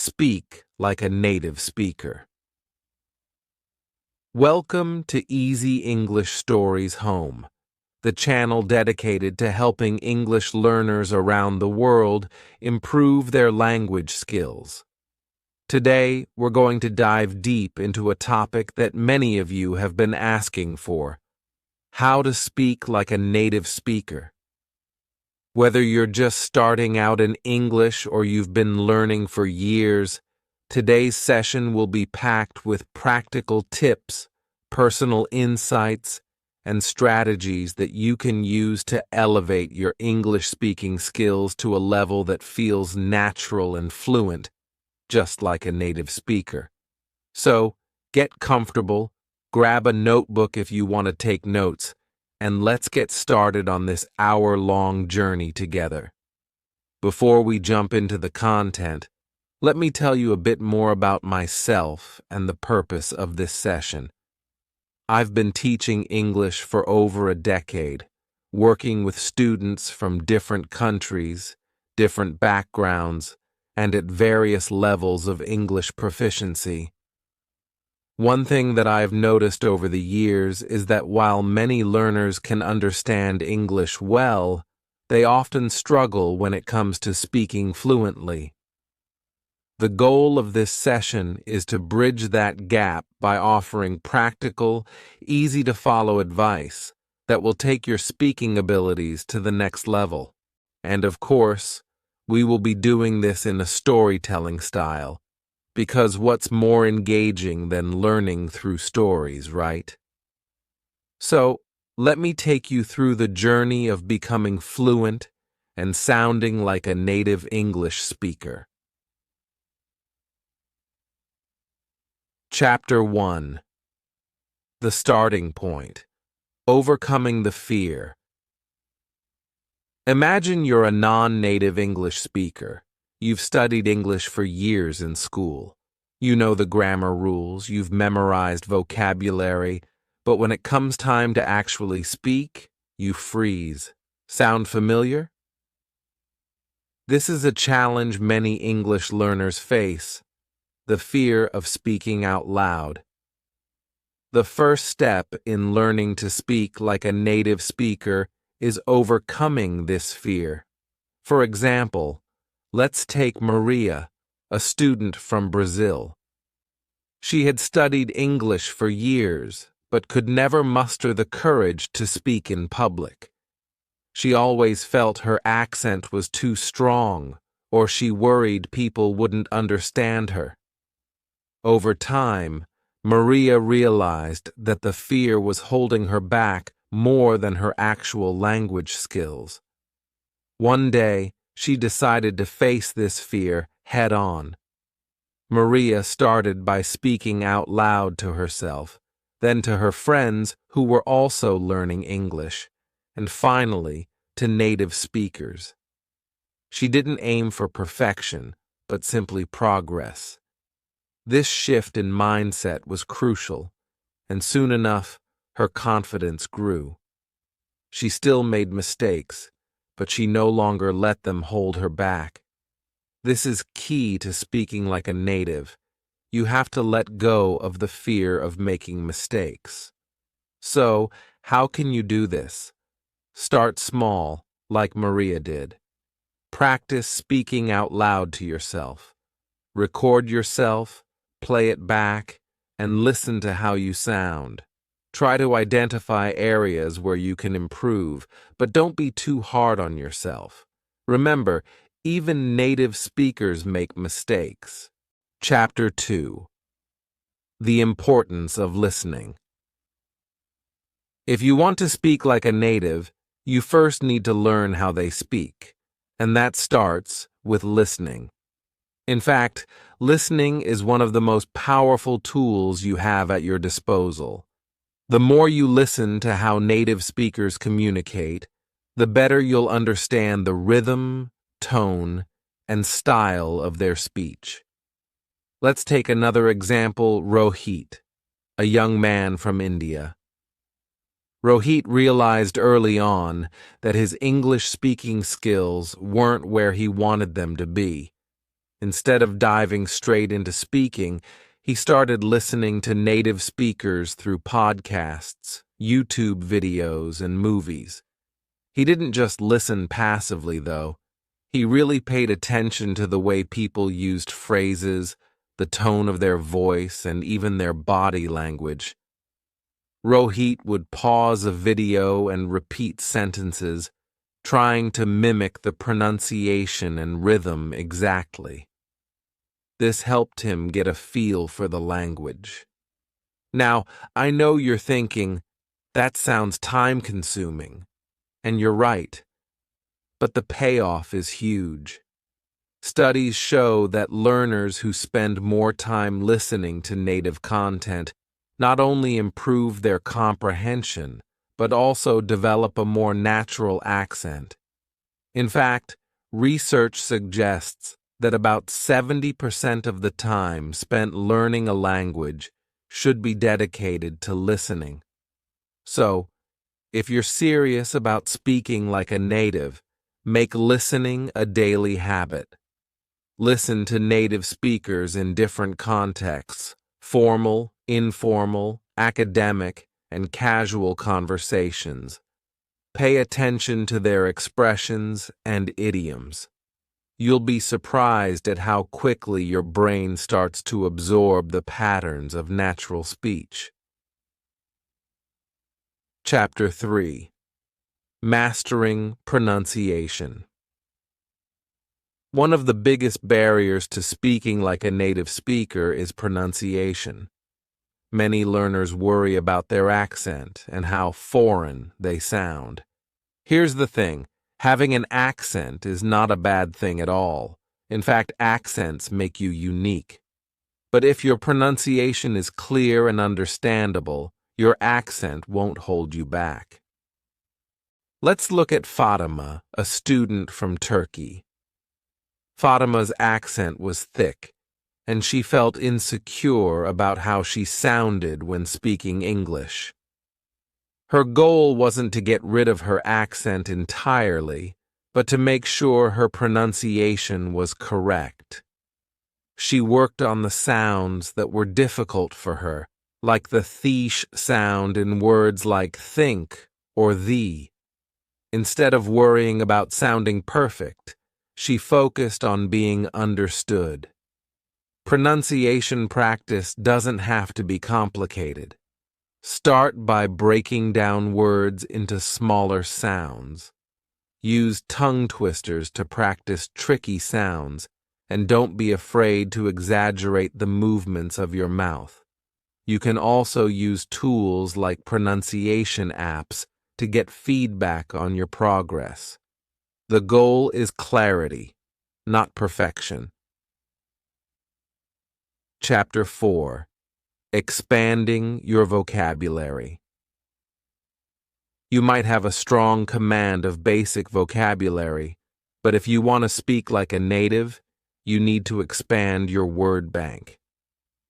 speak like a native speaker. Welcome to Easy English Stories Home, the channel dedicated to helping English learners around the world improve their language skills. Today, we're going to dive deep into a topic that many of you have been asking for: how to speak like a native speaker. Whether you're just starting out in English or you've been learning for years, today's session will be packed with practical tips, personal insights, and strategies that you can use to elevate your English speaking skills to a level that feels natural and fluent, just like a native speaker. So, get comfortable, grab a notebook if you want to take notes, and let's get started on this hour-long journey together. Before we jump into the content, let me tell you a bit more about myself and the purpose of this session. I've been teaching English for over a decade, working with students from different countries, different backgrounds, and at various levels of English proficiency. One thing that I've noticed over the years is that while many learners can understand English well, they often struggle when it comes to speaking fluently. The goal of this session is to bridge that gap by offering practical, easy-to-follow advice that will take your speaking abilities to the next level. And of course, we will be doing this in a storytelling style, because what's more engaging than learning through stories, right? So, let me take you through the journey of becoming fluent and sounding like a native English speaker. Chapter 1. The Starting Point. Overcoming the Fear. Imagine you're a non-native English speaker. You've studied English for years in school. You know the grammar rules, you've memorized vocabulary, but when it comes time to actually speak, you freeze. Sound familiar? This is a challenge many English learners face: the fear of speaking out loud. The first step in learning to speak like a native speaker is overcoming this fear. For example, let's take Maria, a student from Brazil. She had studied English for years, but could never muster the courage to speak in public. She always felt her accent was too strong, or she worried people wouldn't understand her. Over time, Maria realized that the fear was holding her back more than her actual language skills. One day, she decided to face this fear head-on. Maria started by speaking out loud to herself, then to her friends who were also learning English, and finally to native speakers. She didn't aim for perfection, but simply progress. This shift in mindset was crucial, and soon enough, her confidence grew. She still made mistakes, but she no longer let them hold her back. This is key to speaking like a native. You have to let go of the fear of making mistakes. So, how can you do this? Start small, like Maria did. Practice speaking out loud to yourself. Record yourself, play it back, and listen to how you sound. Try to identify areas where you can improve, but don't be too hard on yourself. Remember, even native speakers make mistakes. Chapter 2. The Importance of Listening. If you want to speak like a native, you first need to learn how they speak, and that starts with listening. In fact, listening is one of the most powerful tools you have at your disposal. The more you listen to how native speakers communicate, the better you'll understand the rhythm, tone, and style of their speech. Let's take another example: Rohit, a young man from India. Rohit realized early on that his English speaking skills weren't where he wanted them to be. Instead of diving straight into speaking, he started listening to native speakers through podcasts, YouTube videos, and movies. He didn't just listen passively, though. He really paid attention to the way people used phrases, the tone of their voice, and even their body language. Rohit would pause a video and repeat sentences, trying to mimic the pronunciation and rhythm exactly. This helped him get a feel for the language. Now, I know you're thinking, that sounds time-consuming, and you're right. But the payoff is huge. Studies show that learners who spend more time listening to native content not only improve their comprehension, but also develop a more natural accent. In fact, research suggests that about 70% of the time spent learning a language should be dedicated to listening. So, if you're serious about speaking like a native, make listening a daily habit. Listen to native speakers in different contexts: formal, informal, academic, and casual conversations. Pay attention to their expressions and idioms. You'll be surprised at how quickly your brain starts to absorb the patterns of natural speech. Chapter 3. Mastering Pronunciation. One of the biggest barriers to speaking like a native speaker is pronunciation. Many learners worry about their accent and how foreign they sound. Here's the thing, having an accent is not a bad thing at all. In fact, accents make you unique. But if your pronunciation is clear and understandable, your accent won't hold you back. Let's look at Fatima, a student from Turkey. Fatima's accent was thick, and she felt insecure about how she sounded when speaking English. Her goal wasn't to get rid of her accent entirely, but to make sure her pronunciation was correct. She worked on the sounds that were difficult for her, like the th sound in words like think or thee. Instead of worrying about sounding perfect, she focused on being understood. Pronunciation practice doesn't have to be complicated. Start by breaking down words into smaller sounds. Use tongue twisters to practice tricky sounds, and don't be afraid to exaggerate the movements of your mouth. You can also use tools like pronunciation apps to get feedback on your progress. The goal is clarity, not perfection. Chapter 4. Expanding your vocabulary. You might have a strong command of basic vocabulary, but if you want to speak like a native, you need to expand your word bank.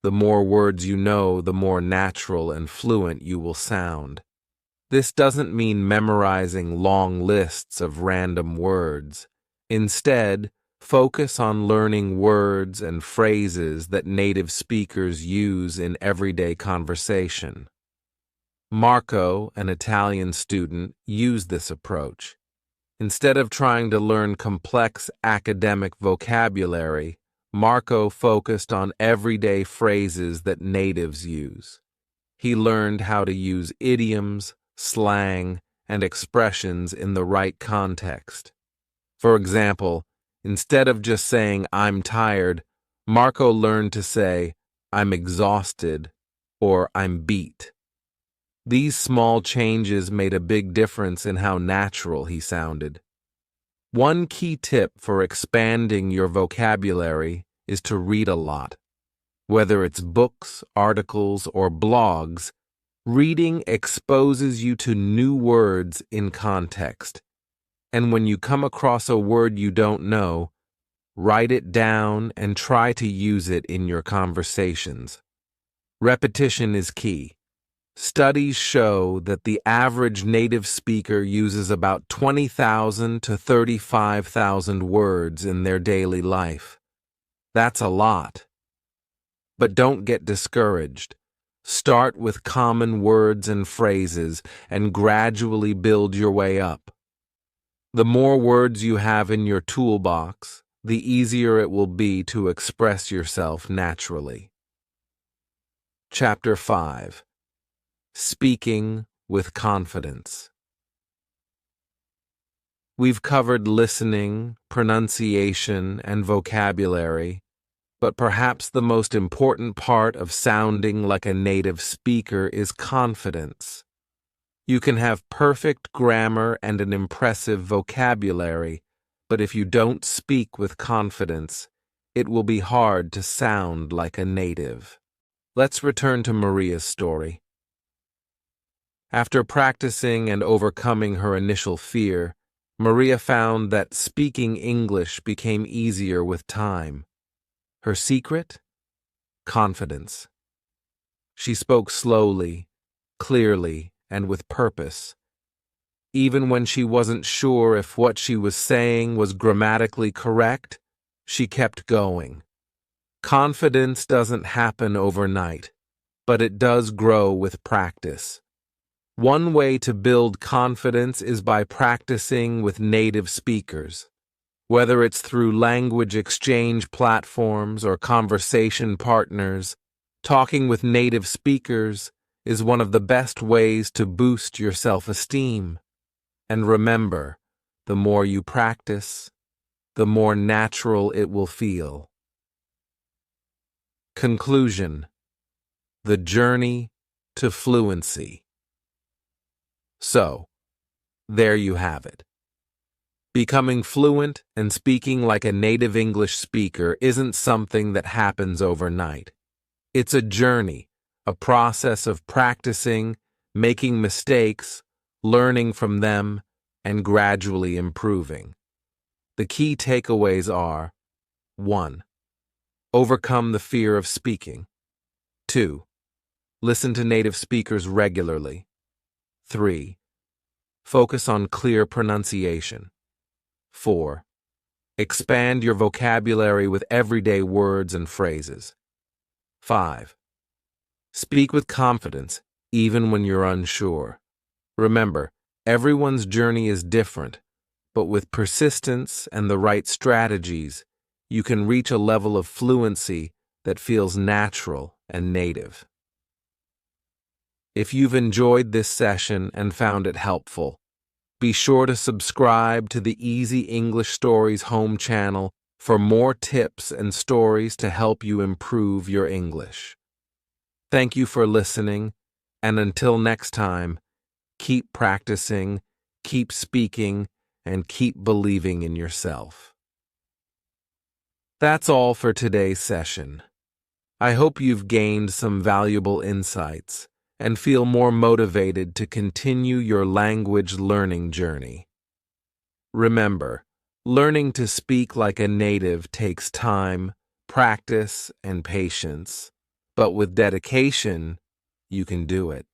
The more words you know, the more natural and fluent you will sound. This doesn't mean memorizing long lists of random words. Instead, focus on learning words and phrases that native speakers use in everyday conversation. Marco, an Italian student, used this approach. Instead of trying to learn complex academic vocabulary, Marco focused on everyday phrases that natives use. He learned how to use idioms, slang, and expressions in the right context. For example, instead of just saying, "I'm tired," Marco learned to say, "I'm exhausted," or "I'm beat." These small changes made a big difference in how natural he sounded. One key tip for expanding your vocabulary is to read a lot. Whether it's books, articles, or blogs, reading exposes you to new words in context. And when you come across a word you don't know, write it down and try to use it in your conversations. Repetition is key. Studies show that the average native speaker uses about 20,000 to 35,000 words in their daily life. That's a lot. But don't get discouraged. Start with common words and phrases and gradually build your way up. The more words you have in your toolbox, the easier it will be to express yourself naturally. Chapter 5. Speaking with Confidence. We've covered listening, pronunciation, and vocabulary, but perhaps the most important part of sounding like a native speaker is confidence. You can have perfect grammar and an impressive vocabulary, but if you don't speak with confidence, it will be hard to sound like a native. Let's return to Maria's story. After practicing and overcoming her initial fear, Maria found that speaking English became easier with time. Her secret? Confidence. She spoke slowly, clearly, and with purpose. Even when she wasn't sure if what she was saying was grammatically correct, she kept going. Confidence doesn't happen overnight, but it does grow with practice. One way to build confidence is by practicing with native speakers. Whether it's through language exchange platforms or conversation partners, talking with native speakers is one of the best ways to boost your self-esteem. And remember, the more you practice, the more natural it will feel. Conclusion: the journey to fluency. So, there you have it. Becoming fluent and speaking like a native English speaker isn't something that happens overnight. It's a journey, a process of practicing, making mistakes, learning from them, and gradually improving. The key takeaways are: 1. Overcome the fear of speaking. 2. Listen to native speakers regularly. 3. Focus on clear pronunciation. 4. Expand your vocabulary with everyday words and phrases. 5. Speak with confidence, even when you're unsure. Remember, everyone's journey is different, but with persistence and the right strategies, you can reach a level of fluency that feels natural and native. If you've enjoyed this session and found it helpful, be sure to subscribe to the Easy English Stories home channel for more tips and stories to help you improve your English. Thank you for listening, and until next time, keep practicing, keep speaking, and keep believing in yourself. That's all for today's session. I hope you've gained some valuable insights and feel more motivated to continue your language learning journey. Remember, learning to speak like a native takes time, practice, and patience, but with dedication, you can do it.